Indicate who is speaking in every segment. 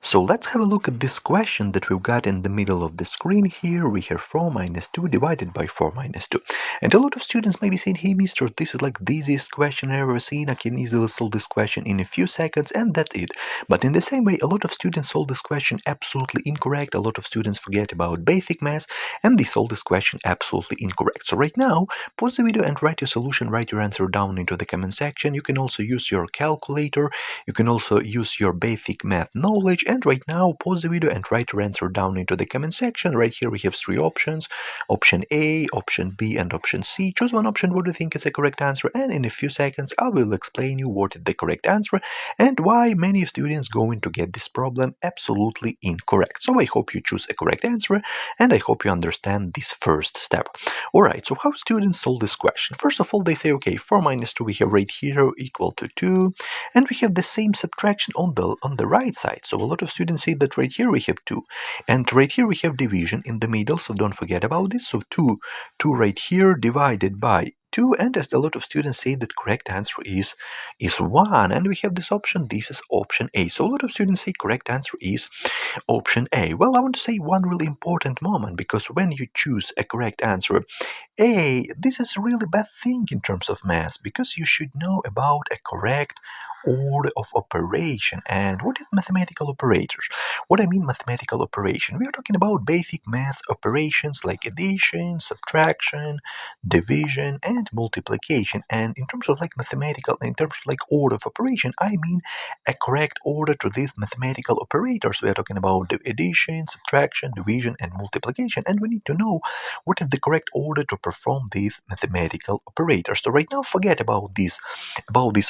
Speaker 1: So let's have a look at this question that we've got in the middle of the screen here. We have 4 minus 2 divided by 4 minus 2. And a lot of students may be saying, hey, mister, this is like the easiest question I've ever seen. I can easily solve this question in a few seconds, and that's it. But in the same way, a lot of students solve this question absolutely incorrect. A lot of students forget about basic math, and they solve this question absolutely incorrect. So right now, pause the video and write your solution, write your answer down into the comment section. You can also use your calculator. You can also use your basic math knowledge. And right now, pause the video and write your answer down into the comment section. Right here, we have 3 options: option A, option B, and option C. Choose one option what you think is the correct answer, and in a few seconds, I will explain you what is the correct answer and why many students going to get this problem absolutely incorrect. So I hope you choose a correct answer, and I hope you understand this first step. Alright, so how students solve this question? First of all, they say, okay, 4 minus 2 we have right here equal to 2, and we have the same subtraction on the right side. So a lot of students say that right here we have 2, and right here we have division in the middle, so don't forget about this. So 2 right here divided by 2, and as a lot of students say that correct answer is 1, and we have this option. This is option A. So a lot of students say correct answer is option A. Well, I want to say one really important moment, because when you choose a correct answer A, this is a really bad thing in terms of math, because you should know about a correct order of operation. And what is mathematical operators? What I mean mathematical operation, we are talking about basic math operations like addition, subtraction, division, and multiplication. And in terms of in terms of order of operation, I mean a correct order to these mathematical operators. We are talking about the addition, subtraction, division, and multiplication, and we need to know what is the correct order to perform these mathematical operators. So right now, forget about this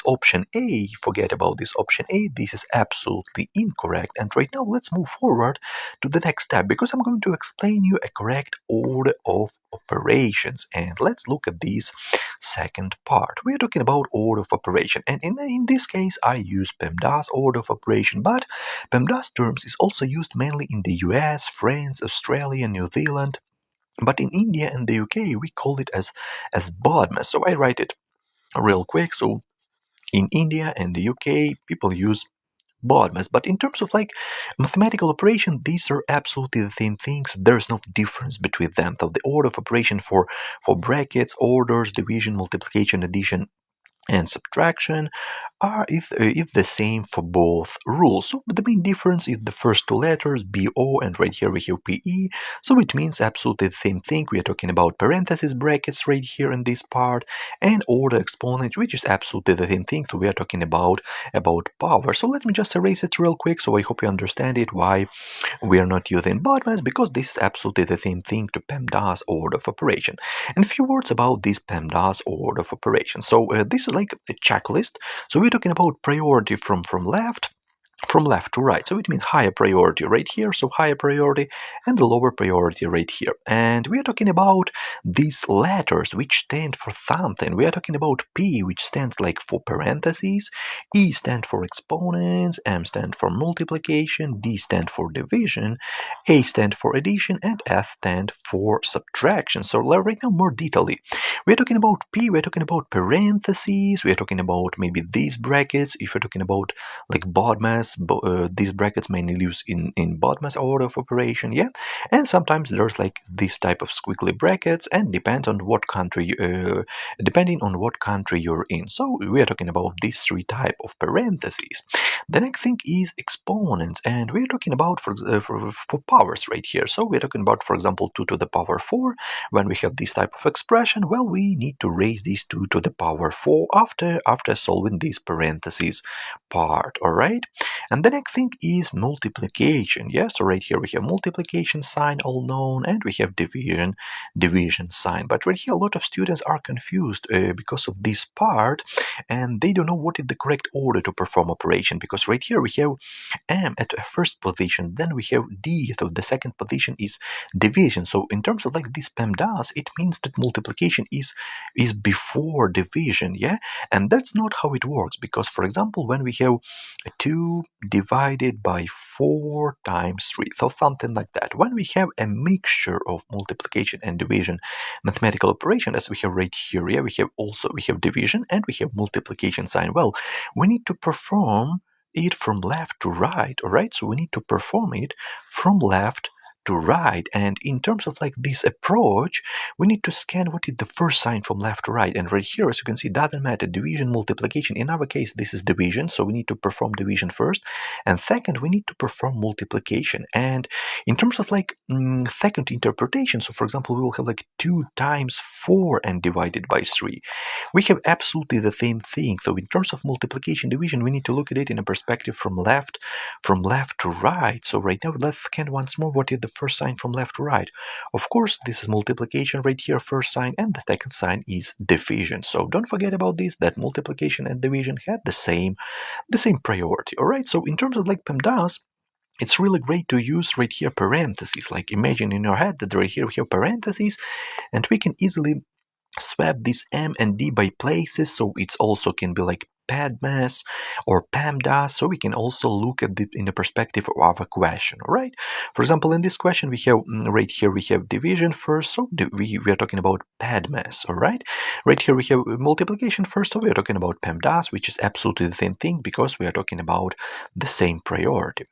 Speaker 1: option A. Forget about this option A. This is absolutely incorrect. And right now, let's move forward to the next step, because I'm going to explain you a correct order of operations. And let's look at this second part. We are talking about order of operation, and in this case, I use PEMDAS order of operation. But PEMDAS terms is also used mainly in the US, France, Australia, New Zealand. But in India and the UK, we call it as BODMAS. So I write it real quick. So in India and the UK, people use BODMAS. But in terms of mathematical operation, these are absolutely the same things. There's no difference between them. So the order of operation for brackets, orders, division, multiplication, addition, and subtraction is the same for both rules. So the main difference is the first 2 letters, BO, and right here we have PE. So it means absolutely the same thing. We are talking about parentheses, brackets right here in this part, and order exponent, which is absolutely the same thing. So we are talking about power. So let me just erase it real quick, so I hope you understand it, why we are not using BODMAS, because this is absolutely the same thing to PEMDAS order of operation. And a few words about this PEMDAS order of operation. So this is like a checklist. So we're talking about priority from left to right. So it means higher priority right here, so higher priority, and the lower priority right here. And we are talking about these letters which stand for something. We are talking about P, which stands for parentheses, E stand for exponents, M stand for multiplication, D stand for division, A stand for addition, and F stand for subtraction. So right now, more detailedly, we're talking about P, we're talking about parentheses, we're talking about maybe these brackets. If you're talking about BODMAS, these brackets mainly used in BODMAS order of operation, yeah. And sometimes there's this type of squiggly brackets, and depending on what country you're in. So we are talking about these 3 type of parentheses. The next thing is exponents, and we're talking about for powers right here. So we're talking about, for example, 2 to the power 4. When we have this type of expression, well, we need to raise these 2 to the power 4 after solving this parentheses part. All right. And the next thing is multiplication. Yes, so right here we have multiplication sign, all known, and we have division sign. But right here, a lot of students are confused because of this part, and they don't know what is the correct order to perform operation. Because right here we have M at the first position, then we have D, so the second position is division. So in terms of this PEMDAS, it means that multiplication is before division, yeah, and that's not how it works. Because, for example, when we have 2 divided by 4 times 3, so something like that. When we have a mixture of multiplication and division mathematical operation, as we have right here, yeah, we have division and we have multiplication sign. Well, we need to perform it from left to right, all right? So we need to perform it from left to right. And in terms of like this approach, we need to scan what is the first sign from left to right. And right here, as you can see, doesn't matter, division, multiplication. In our case, this is division, so we need to perform division first. And second, we need to perform multiplication. And in terms of like second interpretation, so for example, we will have like 2 times 4 and divided by 3. We have absolutely the same thing. So in terms of multiplication division, we need to look at it in a perspective from left to right. So right now, let's scan once more what is the first sign from left to right. Of course, this is multiplication right here, first sign, and the second sign is division. So don't forget about this, that multiplication and division had the same priority. All right. So in terms of like PEMDAS, it's really great to use right here parentheses. Like imagine in your head that right here we have parentheses, and we can easily swap this M and D by places, so it also can be like PEMDAS or PEMDAS, so we can also look at it in the perspective of a question, all right? For example, in this question, we have right here, we have division first, so we are talking about PEMDAS, all right? Right here, we have multiplication first, so we are talking about PEMDAS, which is absolutely the same thing because we are talking about the same priority.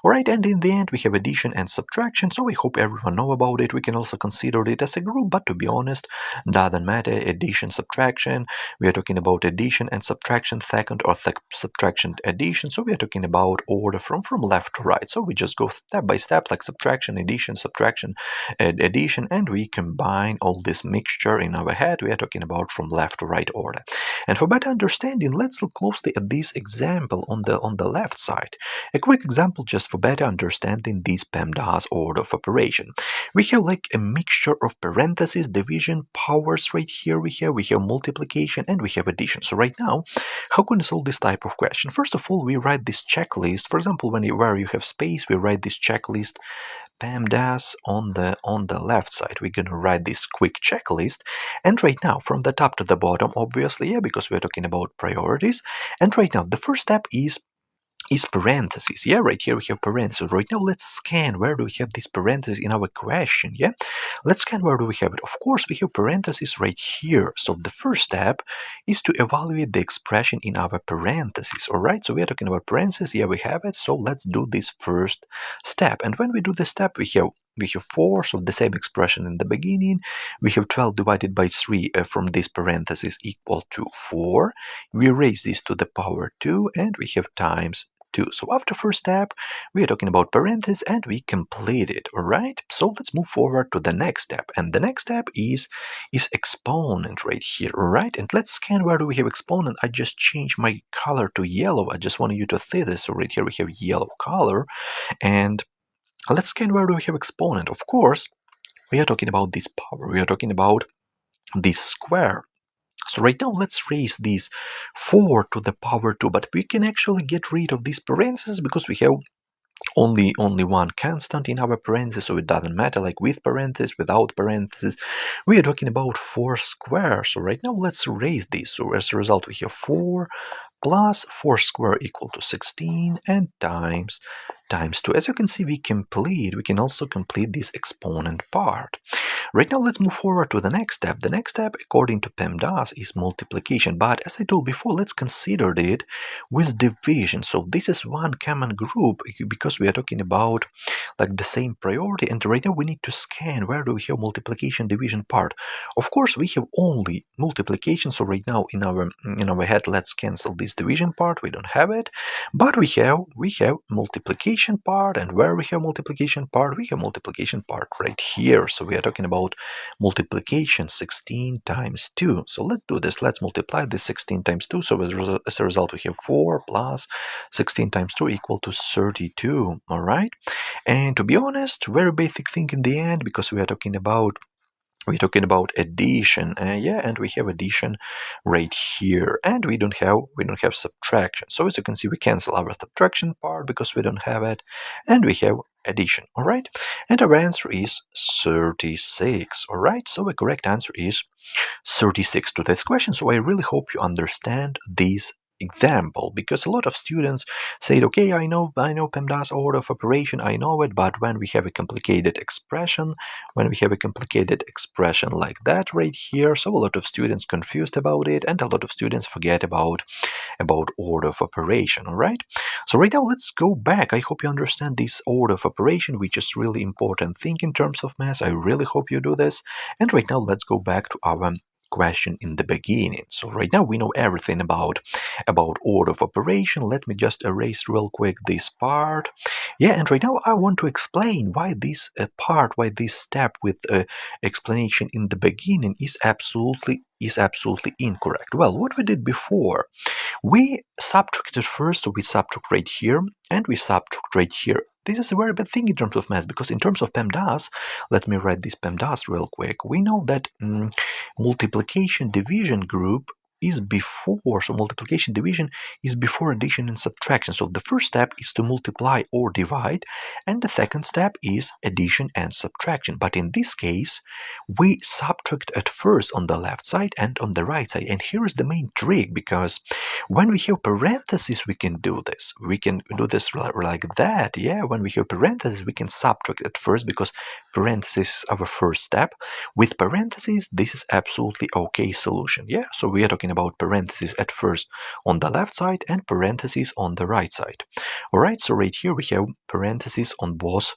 Speaker 1: All right, and in the end, we have addition and subtraction, so we hope everyone know about it. We can also consider it as a group, but to be honest, doesn't matter, addition, subtraction. We are talking about addition and subtraction second, or subtraction addition. So we are talking about order from left to right. So we just go step by step, like subtraction, addition, subtraction, addition, and we combine all this mixture in our head. We are talking about from left to right order. And for better understanding, let's look closely at this example on the left side. A quick example just for better understanding this PEMDAS order of operation. We have like a mixture of parentheses, division, powers right here. We have multiplication, and we have addition. So right now, how can we solve this type of question? First of all, we write this checklist. For example, where you have space, we write this checklist PEMDAS on the left side. We're gonna write this quick checklist, and right now from the top to the bottom, obviously, yeah, because we're talking about priorities. And right now, the first step is parentheses. Yeah, right here we have parentheses. Right now, let's scan where do we have these parentheses in our question. Yeah, let's scan where do we have it. Of course, we have parentheses right here. So the first step is to evaluate the expression in our parentheses. All right, so we are talking about parentheses. Yeah, we have it. So let's do this first step. And when we do the step, we have 4, so the same expression in the beginning. We have 12 divided by 3 from this parentheses equal to 4. We raise this to the power 2, and we have times 2. So after first step, we are talking about parentheses, and we complete it, all right? So let's move forward to the next step. And the next step is exponent right here, all right? And let's scan where do we have exponent. I just changed my color to yellow. I just wanted you to see this. So right here we have yellow color. And let's scan where do we have exponent. Of course, we are talking about this power. We are talking about this square. So right now, let's raise this 4 to the power 2, but we can actually get rid of these parentheses because we have only one constant in our parentheses, so it doesn't matter, like with parentheses, without parentheses. We are talking about 4 squared. So right now, let's raise this. So as a result, we have 4 plus 4 squared equal to 16, and times 2. As you can see, we can also complete this exponent part. Right now, let's move forward to the next step. The next step, according to PEMDAS, is multiplication. But as I told before, let's consider it with division. So this is one common group because we are talking about like the same priority. And right now, we need to scan where do we have multiplication division part. Of course, we have only multiplication. So right now, in our head, let's cancel this division part. We don't have it, but we have multiplication part. And where we have multiplication part, we have multiplication part right here. So we are talking about multiplication 16 times 2. So let's do this. Let's multiply this 16 times 2. So as a result, we have 4 plus 16 times 2 equal to 32. All right. And to be honest, very basic thing in the end, because we are talking about addition, yeah, and we have addition right here, and we don't have subtraction. So as you can see, we cancel our subtraction part because we don't have it, and we have addition. All right, and our answer is 36. All right, so the correct answer is 36 to this question. So I really hope you understand these example, because a lot of students say, okay, I know PEMDAS order of operation, I know it, but when we have a complicated expression, like that right here, so a lot of students confused about it, and a lot of students forget about order of operation. All right, so right now let's go back. I hope you understand this order of operation, which is really important thing in terms of math. I really hope you do this. And right now let's go back to our question in the beginning. So right now we know everything about order of operation. Let me just erase real quick this part. Yeah, and right now I want to explain why this why this step with explanation in the beginning is absolutely incorrect. Well, what we did before, we subtracted first, we subtract right here, and we subtract right here. This is a very bad thing in terms of math, because in terms of PEMDAS, let me write this PEMDAS real quick. We know that multiplication division group is before, so multiplication division is before addition and subtraction. So the first step is to multiply or divide, and the second step is addition and subtraction. But in this case, we subtract at first on the left side and on the right side. And here is the main trick, because when we have parentheses, we can do this. We can do this like that. Yeah, when we have parentheses, we can subtract at first, because parentheses is our first step. With parentheses, this is absolutely okay solution. Yeah, so we are talking about parentheses at first on the left side and parentheses on the right side. All right, so right here we have parentheses on both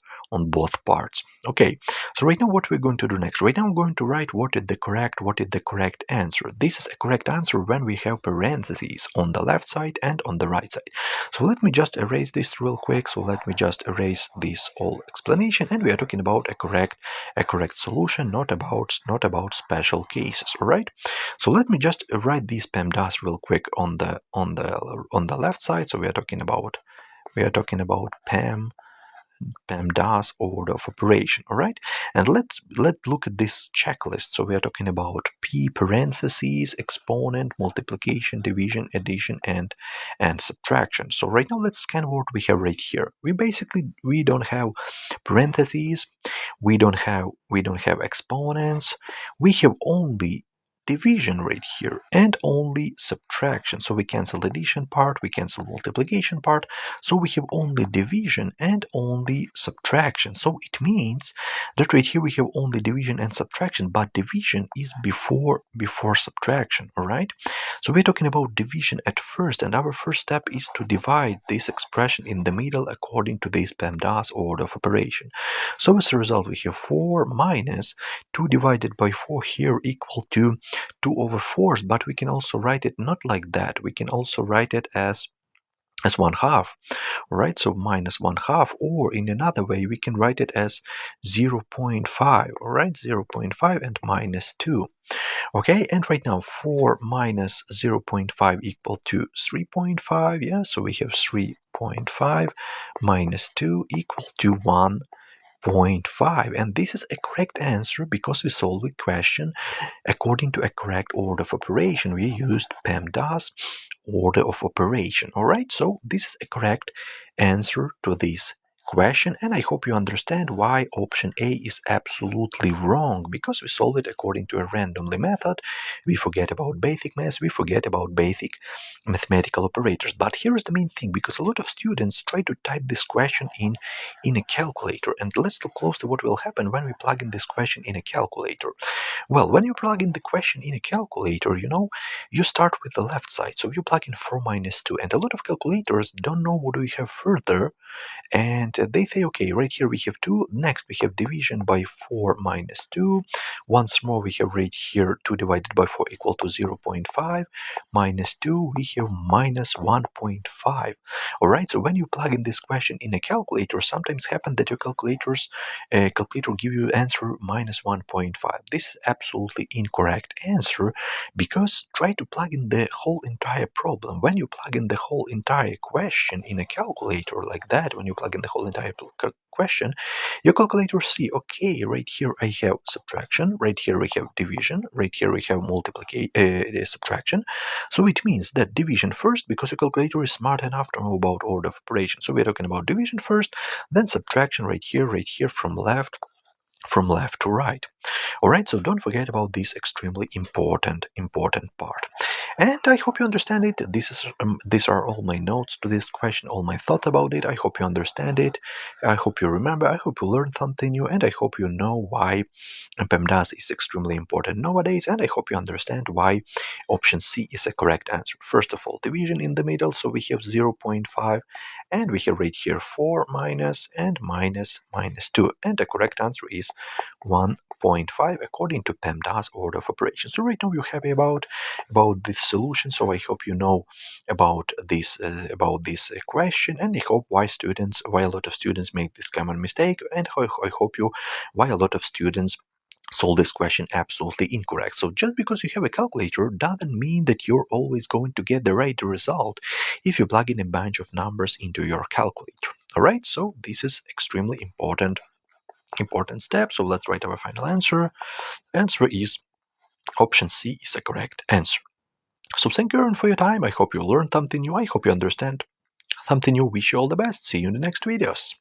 Speaker 1: parts. Okay, so right now what we're going to do next? Right now I'm going to write what is the correct answer. This is a correct answer when we have parentheses on the left side and on the right side. So let me just erase this real quick. So let me just erase this whole explanation, and we are talking about a correct solution, not about special cases. All right. So let me just write these PEMDAS real quick on the left side. So we are talking about PEMDAS order of operation. All right, and let's look at this checklist. So we are talking about P parentheses, exponent, multiplication, division, addition, and subtraction. So right now let's scan what we have right here. We don't have parentheses, we don't have exponents, we have only division right here and only subtraction. So we cancel addition part, we cancel multiplication part, so we have only division and only subtraction. So it means that right here we have only division and subtraction, but division is before subtraction. All right, so we're talking about division at first, and our first step is to divide this expression in the middle according to this PEMDAS order of operation. So as a result, we have 4 minus 2 divided by 4 here equal to 2 over 4, but we can also write it not like that. We can also write it as 1 half, right? So minus 1 half, or in another way, we can write it as 0.5, all right? 0.5 and minus 2. Okay, and right now 4 minus 0.5 equal to 3.5. Yeah, so we have 3.5 minus 2 equal to 1.5, and this is a correct answer because we solved the question according to a correct order of operation. We used PEMDAS order of operation. All right, so this is a correct answer to this question, and I hope you understand why option A is absolutely wrong, because we solve it according to a randomly method. We forget about basic math, we forget about basic mathematical operators. But here is the main thing, because a lot of students try to type this question in a calculator, and let's look closely what will happen when we plug in this question in a calculator. Well, when you plug in the question in a calculator, you start with the left side. So you plug in 4 minus 2, and a lot of calculators don't know what we have further, and they say, okay, right here we have 2, next we have division by 4 minus 2, once more we have right here 2 divided by 4 equal to 0.5, minus 2 we have minus 1.5. All right, so when you plug in this question in a calculator, sometimes happen that your calculator give you answer minus 1.5. This is absolutely incorrect answer, because try to plug in the whole entire problem. When you plug in the whole entire question in a calculator like that, when you plug in the whole entire question, your calculator see, okay, right here I have subtraction, right here we have division, right here we have multiplication, subtraction. So it means that division first, because your calculator is smart enough to know about order of operation. So we're talking about division first, then subtraction right here from left, from left to right. Alright, so don't forget about this extremely important part. And I hope you understand it. These are all my notes to this question, all my thoughts about it. I hope you understand it. I hope you remember. I hope you learned something new, and I hope you know why PEMDAS is extremely important nowadays. And I hope you understand why option C is a correct answer. First of all, division in the middle, so we have 0.5, and we have right here 4 minus and minus minus 2, and the correct answer is 1.5 according to PEMDAS order of operations. So right now you have about this solution. So I hope you know about this question, and I hope why a lot of students make this common mistake, and I hope you why a lot of students solve this question absolutely incorrect. So just because you have a calculator doesn't mean that you're always going to get the right result if you plug in a bunch of numbers into your calculator. All right, so this is extremely important step. So let's write our final answer. Answer is option C is the correct answer. So thank you everyone for your time. I hope you learned something new. I hope you understand something new. Wish you all the best. See you in the next videos.